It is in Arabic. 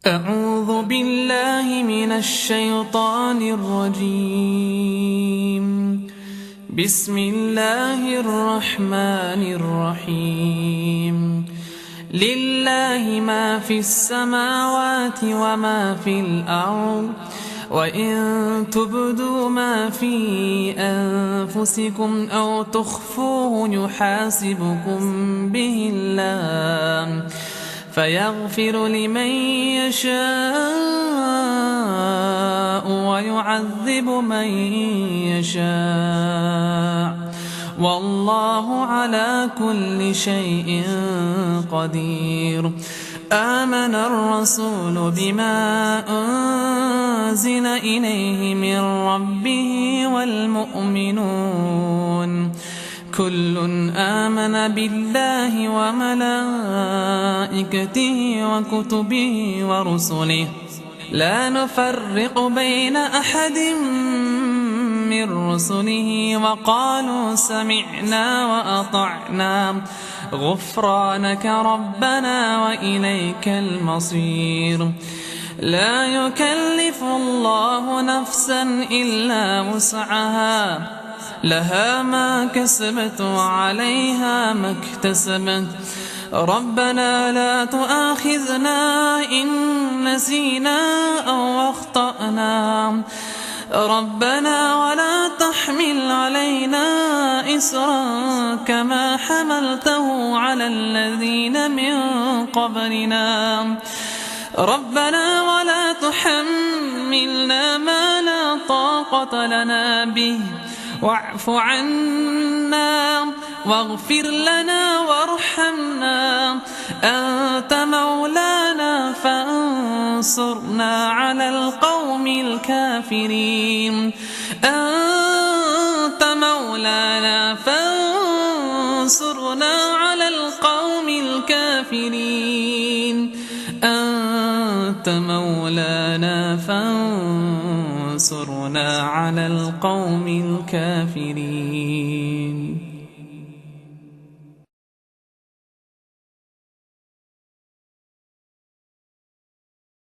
أعوذ بالله من الشيطان الرجيم. بسم الله الرحمن الرحيم. لله ما في السماوات وما في الأرض، وإن تبدوا ما في أنفسكم أو تخفوه يحاسبكم به الله، فيغفر لمن يشاء ويعذب من يشاء، والله على كل شيء قدير. آمن الرسول بما أنزل إليه من ربه والمؤمنون كل آمن بالله وملائكته وكتبه ورسله، لا نفرق بين أحد من رسله، وقالوا سمعنا وأطعنا غفرانك ربنا وإليك المصير. لا يكلف الله نفسا إلا وسعها، لها ما كسبت وعليها ما اكتسبت. ربنا لا تؤاخذنا إن نسينا أو أخطأنا، ربنا ولا تحمل علينا إصرا كما حملته على الذين من قبلنا، ربنا ولا تحملنا ما لا طاقة لنا به، واعف عنا واغفر لنا وارحمنا، أنت مولانا فانصرنا على القوم الكافرين. أنت مولانا فانصرنا على القوم الكافرين. أنت مولانا فانصرنا على القوم الكافرين.